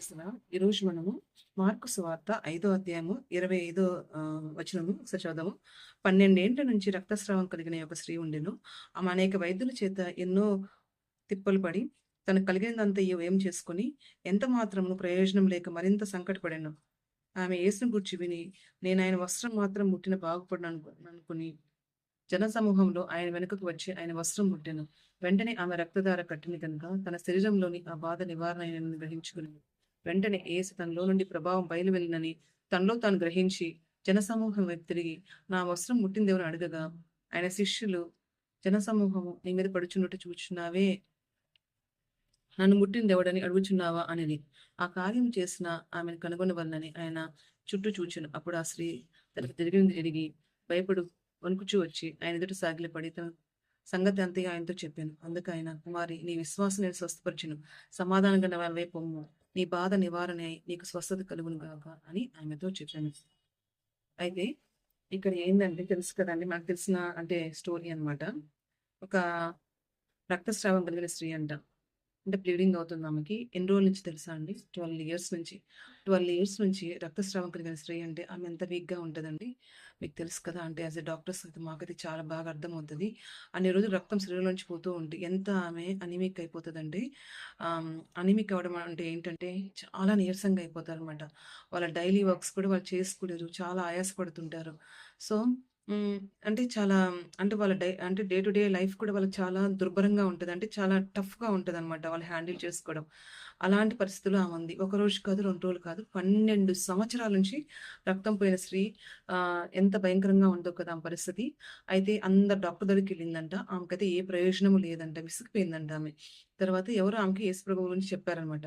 క్రీస్తునా ఈరోజు మనము మార్కు సువార్త 5వ అధ్యాయము 25వ వచనము ఒకసారి చదుదాము. 12 ఏండ్ల నుంచి రక్తస్రావం కలిగిన ఒక స్త్రీ ఉండెను. ఆమె అనేక వైద్యుల చేత ఎన్నో తిప్పలు పడి తనకు కలిగినదంతా ఏం చేసుకొని ఎంత మాత్రము ప్రయోజనం లేక మరింత సంకటపడాను. ఆమె యేసును గూర్చి విని నేను ఆయన వస్త్రం మాత్రం ముట్టిన బాగుపడను అనుకుని జనసమూహంలో ఆయన వెనుకకు వచ్చి ఆయన వస్త్రం ముట్టెను. వెంటనే ఆమె రక్తధార కట్టిన కనుక తన శరీరంలోని ఆ బాధ నివారణ అయినని గ్రహించుకుని వెంటనే యేసు తనలో నుండి ప్రభావం బయలువెళ్ళినని తనలో తాను గ్రహించి జనసమూహం వైపు తిరిగి నా వస్త్రం ముట్టిందేమని అడగగా ఆయన శిష్యులు జనసమూహము నీ మీద పడుచున్నట్టు చూచున్నావే, నన్ను ముట్టిందెవడని అడుగుచున్నావా అనేది. ఆ కార్యం చేసిన ఆమెను కనుగొనవలనని ఆయన చుట్టూ చూచెను. అప్పుడు ఆ స్త్రీ తనకు తిరిగి భయపడు వణుకుచూ వచ్చి ఆయన ఎదుట సాగిలపడి తన సంగతి అంతగా ఆయనతో చెప్పాను. అందుకు ఆయన, కుమారి, నీ విశ్వాసం నేను స్వస్థపరిచెను, సమాధానంగా నా వైపు పొమ్ము, నీ బాధ నివారణ అయి నీకు స్వస్థత కలుగును గాక అని ఆమెతో చెప్పాను. అయితే ఇక్కడ ఏందంటే తెలుసు కదండి, మనకు తెలిసిన అంటే స్టోరీ అన్నమాట. ఒక రక్తస్రావం కలిగిన స్త్రీ అంట. అంటే బ్లీడింగ్ అవుతుంది ఆమెకి. ఎన్ని రోజుల నుంచి తెలుసా అండి? 12 ఇయర్స్ నుంచి. 12 ఇయర్స్ నుంచి రక్తస్రావం కలిగిన స్త్రీ అంటే ఆమె ఎంత వీక్‌గా ఉంటదండి. మీకు తెలుసు కదా! అంటే యాస్ ఎ డాక్టర్స్ అయితే మాకైతే చాలా బాగా అర్థమవుతది. అన్ని రోజులు రక్తం శరీరంలోంచి పోతూ ఉంటే ఎంత ఆమె అనీమిక్ అయిపోతదండి. అనీమిక్ అవ్వడం అంటే ఏంటంటే చాలా నీరసంగా అయిపోతారనమాట. వాళ్ళ డైలీ వర్క్స్ కూడా వాళ్ళు చేసుకోలేరు. చాలా ఆయాసపడుతుంటారు. సో, హ్మ్. అంటే చాలా అంటే వాళ్ళ అంటే డే టు డే లైఫ్ కూడా వాళ్ళకి చాలా దుర్భరంగా ఉంటది. అంటే చాలా టఫ్‌గా ఉంటదనమాట వాళ్ళు హ్యాండిల్ చేసుకోవడం. అలాంటి పరిస్థితిలో ఆమె ఉంది. ఒక రోజు కాదు, 2 రోజులు కాదు, 12 సంవత్సరాల నుంచి రక్తం పోయిన స్త్రీ. ఎంత భయంకరంగా ఉందో కదా ఆమె పరిస్థితి. అయితే అందరు డాక్టర్ దగ్గరికెళ్ళిందంట. ఆమెకైతే ఏ ప్రయోజనము లేదంట. విసిగిపోయిందంట ఆమె. తర్వాత ఎవరో ఆమెకి యేసుప్రభు గురించి చెప్పారనమాట.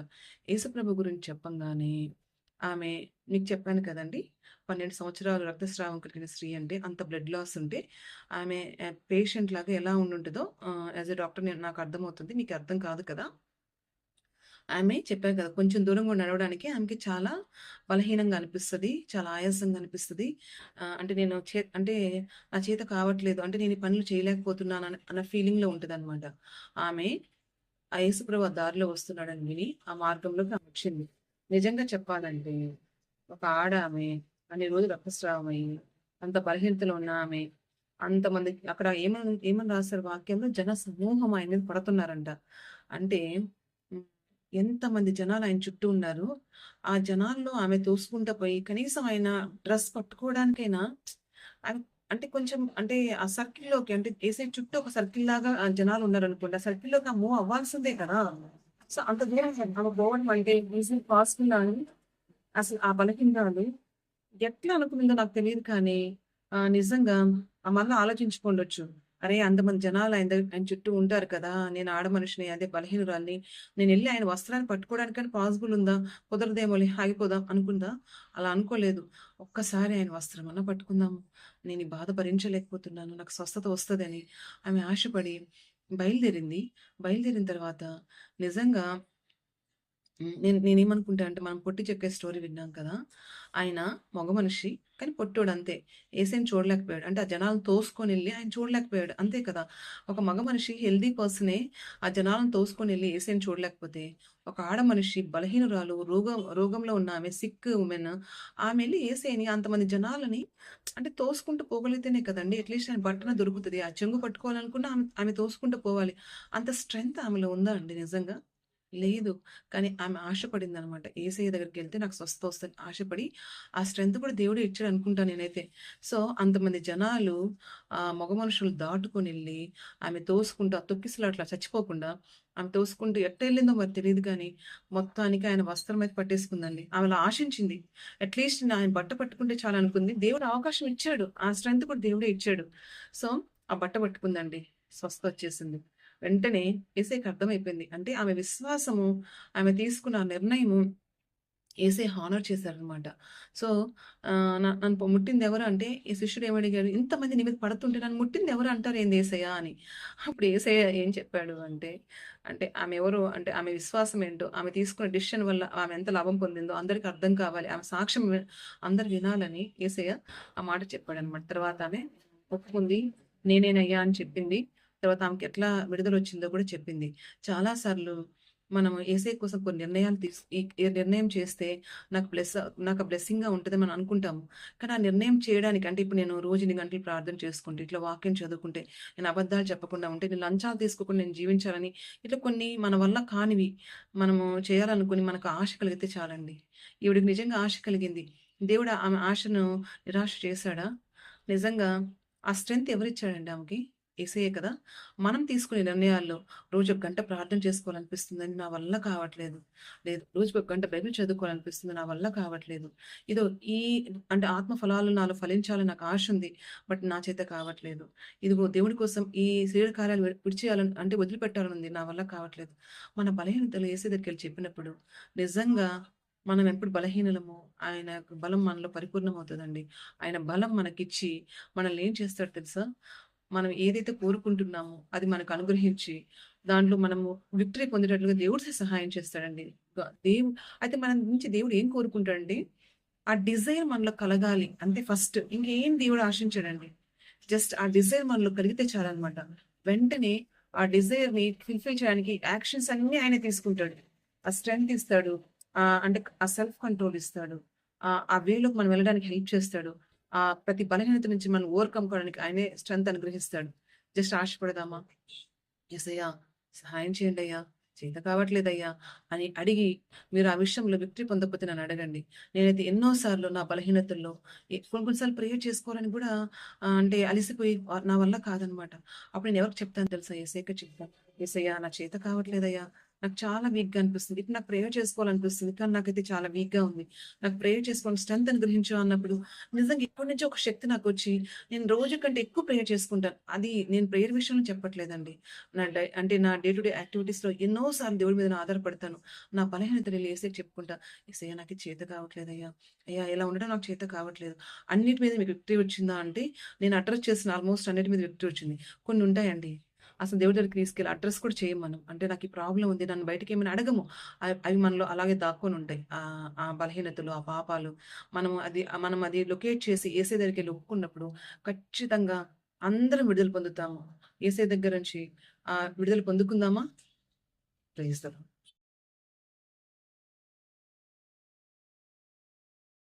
యేసుప్రభు గురించి చెప్పంగానే ఆమె, మీకు చెప్పాను కదండీ! 12 సంవత్సరాలు రక్తస్రావం కలిగిన స్త్రీ అంటే అంత బ్లడ్ లాస్ ఉంటే ఆమె పేషెంట్ లాగా ఎలా ఉండుంటదో యాస్ ఎ డాక్టర్ నాకు అర్థమవుతుంది. మీకు అర్థం కాదు కదా! ఆమె చెప్పాను కదా! కొంచెం దూరం కూడా నడవడానికి ఆమెకి చాలా బలహీనంగా అనిపిస్తది. చాలా ఆయాసంగా అనిపిస్తది. అంటే నేను అంటే నా చేత కావట్లేదు. అంటే నేను ఈ పనులు చేయలేకపోతున్నాను అన్న ఫీలింగ్‌లో ఉంటదనమాట. ఆమె ఆ యేసుప్రభు ఆ దారిలో వస్తున్నాడని విని ఆ మార్గంలోకి ఆమె వచ్చింది. నిజంగా చెప్పాలంటే ఒక ఆడామె అన్ని రోజులు రక్తస్రావం అయ్యి, అంత బలహీనతలో ఉన్న ఆమె, అంతమంది అక్కడ ఏమని రాసారు వాక్యంలో, జన సమూహం ఆయన మీద పడుతున్నారంట. అంటే హ్మ్, ఎంతమంది జనాలు ఆయన చుట్టూ ఉన్నారు. ఆ జనాల్లో ఆమె తోసుకుంటా పోయి కనీసం ఆయన డ్రెస్ పట్టుకోవడానికైనా ఆమె అంటే కొంచెం అంటే ఆ సర్కిల్‌లోకి అంటే యేసయ్య చుట్టూ ఒక సర్కిల్‌లాగా జనాలు ఉన్నారనుకోండి. ఆ సర్కిల్‌లోకి మూవ్ అవ్వాల్సిందే కదా! సో, అంత దూరం ఆమె పోవడం అంటే ఈజ్ ఇట్ పాసిబుల్ అని అసలు ఆ బలహీనరాలు ఎట్లా అనుకునిందో నాకు తెలీదు కానీ, నిజంగా మళ్ళా ఆలోచించుకుండొచ్చు. అరే! అంతమంది జనాలు ఆయన చుట్టూ ఉంటారు కదా! నేను ఆడ మనిషిని, అదే బలహీనురాలిని. నేనెళ్లి ఆయన వస్త్రాన్ని పట్టుకోవడానికైనా పాసిబుల్ ఉందా? కుదరదేమోలే, ఆగిపోదాం అనుకుందా? అలా అనుకోలేదు. ఒక్కసారి ఆయన వస్త్రమన్నా పట్టుకుందాము. నేను ఈ బాధ భరించలేకపోతున్నాను. నాకు స్వస్థత వస్తదని ఆమె ఆశపడి బయలుదేరింది. బయలుదేరిన తర్వాత నిజంగా నేనేమనుకుంటా అంటే, మనం 'పొట్టి చెక్కే' స్టోరీ విన్నాం కదా! ఆయన మగ మనిషి, కానీ పొట్టోడంతే. యేసయ్యని చూడలేకపోయాడు. అంటే ఆ జనాలను తోసుకొనెళ్ళి ఆయన చూడలేకపోయాడు. అంతే కదా! ఒక మగ మనిషి హెల్తీ పర్సనే ఆ జనాలను తోసుకొనెళ్ళి యేసయ్యని చూడలేకపోతే, ఒక ఆడ మనిషి బలహీనురాలు, రోగంలో ఉన్న ఆమె సిక్ వుమెన్ ఆమె ఎళ్లి యేసయ్యని అంతమంది జనాలని అంటే తోసుకుంటూ పోగలిగితేనే కదండీ! అట్‌లీస్ట్ ఆయన బట్టన దొరుకుతది. ఆ చెంగు పట్టుకోవాలనుకున్న ఆమె ఆమె తోసుకుంటూ పోవాలి. అంత స్ట్రెంత్ ఆమెలో ఉందా అండి నిజంగా? లేదు. కానీ ఆమె ఆశపడిందనమాట. యేసయ్య దగ్గరికెళ్తే నాకు స్వస్థత వస్తదని ఆశపడి, ఆ స్ట్రెంత్ కూడా దేవుడే ఇచ్చాడనుకుంటా నేనైతే. సో, అంతమంది జనాలు మగ మనుషులు దాటుకొనెళ్ళి, ఆమె తోసుకుంటూ ఆ తొక్కిసలాటలో చచ్చిపోకుండా, ఆమె తోసుకుంటూ ఎట్టెళ్ళిందో మరి తెలీదు గానీ, మొత్తానికి ఆయన వస్త్రం అయితే పట్టేసుకుందండి. ఆమె అలా ఆశించింది. అట్‌లీస్ట్ ఆయన బట్ట పట్టుకుంటే చాలనుకుంది. దేవుడు అవకాశం ఇచ్చాడు. ఆ స్ట్రెంత్ కూడా దేవుడే ఇచ్చాడు. సో, ఆ బట్ట పట్టుకుందండి. స్వస్థతొచ్చేసింది. వెంటనే యేసయ్యకి అర్థమైపోయింది. అంటే ఆమె విశ్వాసము, ఆమె తీసుకున్న ఆ నిర్ణయము యేసయ్య హానర్ చేశారనమాట. సో, నన్ను ముట్టిందెవరు అంటే, ఈ శిష్యుడు ఏమడిగాడు, "ఇంతమంది నీ మీద పడుతుంటే నన్ను ముట్టిందెవరు అంటారేంది యేసయ్య" అని. అప్పుడు యేసయ్య ఏం చెప్పాడు అంటే, అంటే ఆమె ఎవరో అంటే ఆమె విశ్వాసం ఏంటో, ఆమె తీసుకున్న డెసిషన్ వల్ల ఆమె ఎంత లాభం పొందిందో అందరికి అర్థం కావాలి. ఆమె సాక్ష్యం అందరు వినాలని యేసయ్య ఆ మాట చెప్పాడనమాట. తర్వాత ఆమె ఒప్పుకుంది. నేనేనయ్యా అని చెప్పింది. తర్వాత ఆమెకెట్లా విడుదలొచ్చిందో కూడా చెప్పింది. చాలా సార్లు మనము యేసయ్య కోసం కొన్ని నిర్ణయాలు ఈ నిర్ణయం చేస్తే నాకు బ్లెస్సింగ్‌గా ఉంటదని మనం అనుకుంటాము. కానీ ఆ నిర్ణయం చేయడానికి అంటే ఇప్పుడు నేను రోజు ఇన్ని గంటలు ప్రార్థన చేసుకుంటే, ఇట్లా వాక్యం చదువుకుంటే, నేను అబద్ధాలు చెప్పకుండా ఉంటే, నేను లంచాలు తీసుకోకుండా నేను జీవించాలని ఇట్లా కొన్ని మన వల్ల కానివి మనము చేయాలనుకుని మనకు ఆశ కలిగితే చాలండి. ఈవిడకి నిజంగా ఆశ కలిగింది. దేవుడు ఆమె ఆశను నిరాశ చేశాడా? నిజంగా ఆ స్ట్రెంత్ ఎవరిచ్చాడండి ఆమెకి? యేసయ్యే కదా! మనం తీసుకునే నిర్ణయాల్లో రోజు ఒక గంట ప్రార్థన చేసుకోవాలనిపిస్తుందని నా వల్ల కావట్లేదు. లేదు రోజుకొక గంట బైబిల్ చదువుకోవాలనిపిస్తుంది. నా వల్ల కావట్లేదు. ఇదో ఈ అంటే ఆత్మ ఫలాలు నాలో ఫలించాలని నాకు ఆశ ఉంది. బట్ నా చేత కావట్లేదు. ఇదిగో దేవుడి కోసం ఈ శరీర కార్యాలు విడిచేయాలని అంటే వదిలిపెట్టాలని ఉంది. నా వల్ల కావట్లేదు. మన బలహీనతలు యేసయ్య దగ్గరికెళ్ళి చెప్పినప్పుడు నిజంగా మనం ఎప్పుడు బలహీనులమో ఆయన యొక్క బలం మనలో పరిపూర్ణమవుతదండి. ఆయన బలం మనకిచ్చి మనల్ని ఏం చేస్తాడో తెలుసా? మనం ఏదైతే కోరుకుంటున్నామో అది మనకు అనుగ్రహించి, దాంట్లో మనము విక్టరీ పొందేటట్లుగా దేవుడు సహాయం చేస్తాడండి. దేవు అయితే మన నుంచి దేవుడు ఏం కోరుకుంటాడంటే, ఆ డిజైర్ మనలో కలగాలి. అంతే ఫస్ట్. ఇంకేం దేవుడు ఆశించడండి. జస్ట్ ఆ డిజైర్ మనలో కలిగితే చాలన్నమాట. వెంటనే ఆ డిజైర్‌ని ఫుల్‌ఫిల్ చేయడానికి యాక్షన్స్ అన్నీ ఆయనే తీసుకుంటాడు. ఆ స్ట్రెంగ్త్ ఇస్తాడు. అంటే ఆ సెల్ఫ్ కంట్రోల్ ఇస్తాడు. ఆ వేలోకి మనం వెళ్ళడానికి హెల్ప్ చేస్తాడు. ప్రతి బలహీనత నుంచి మనం ఓవర్‌కమ్ కావడానికి ఆయనే స్ట్రెంగ్త్ అనుగ్రహిస్తాడు. జస్ట్ ఆశపడదామా? యేసయ్యా! సహాయం చేయండయ్యా! చేత కావట్లేదయ్యా! అని అడిగి మీరు ఆ విషయంలో విక్టరీ పొందకపోతే నన్నడగండి. నేనైతే ఎన్నో సార్లు నా బలహీనతల్లో కొన్ని కొన్ని సార్లు ప్రేయర్ చేసుకోవాలని గూడా అంటే అలిసిపోయి నా వల్ల కాదనమాట. అప్పుడు నేను ఎవరికి చెప్తాను తెలుసా? యేసయ్యకే చెప్తాను. యేసయ్యా! నా చేత కావట్లేదయ్యా! నాకు చాలా వీక్‌గా అనిపిస్తుంది. ఇప్పుడు నాకు ప్రేయర్ చేసుకోవాలనిపిస్తుంది. కానీ నాకైతే చాలా వీక్‌గా ఉంది. నాకు ప్రేయర్ చేసుకోవాలి స్ట్రెంత్ అనుగ్రహించు అన్నప్పుడు నిజంగా ఇప్పటి నుంచో ఒక శక్తి నాకొచ్చి నేను రోజు కంటే ఎక్కువ ప్రేయర్ చేసుకుంటాను. అది నేను ప్రేయర్ విషయంలో చెప్పట్లేదండి. నా డే టు డే యాక్టివిటీస్‌లో ఎన్నో సార్లు దేవుడి మీద నేను ఆధారపడతాను. నా బలహీనతలు యేసయ్యకి చెప్పుకుంటా. యేసయ్య నాకు ఇది చేత కావట్లేదయ్యా! అయ్యా ఇలా ఉండడం నాకు చేత కావట్లేదు. అన్నిటి మీద మీకు విక్టరీ వచ్చిందా అంటే నేను అడ్రెస్ చేసిన ఆల్మోస్ట్ అన్నిటి మీద విక్టరీ వచ్చింది. కొన్ని ఉంటాయండి. అసలు దేవుడి దగ్గరికి తీసుకెళ్ళి అడ్రెస్ కూడా చేయం మనం. అంటే నాకు ఈ ప్రాబ్లమ్ ఉంది. నన్ను బయటకేమైనా అడగము. అవి మనలో అలాగే దాక్కొనుంటాయి. ఆ బలహీనతలు, ఆ పాపాలు మనం అది లొకేట్ చేసి యేసయ్య దగ్గరికెళ్ళి ఒప్పుకున్నప్పుడు ఖచ్చితంగా అందరం విడుదల పొందుతాము. యేసయ్య దగ్గర నుంచి విడుదల పొందుకుందామా? Praise the lord.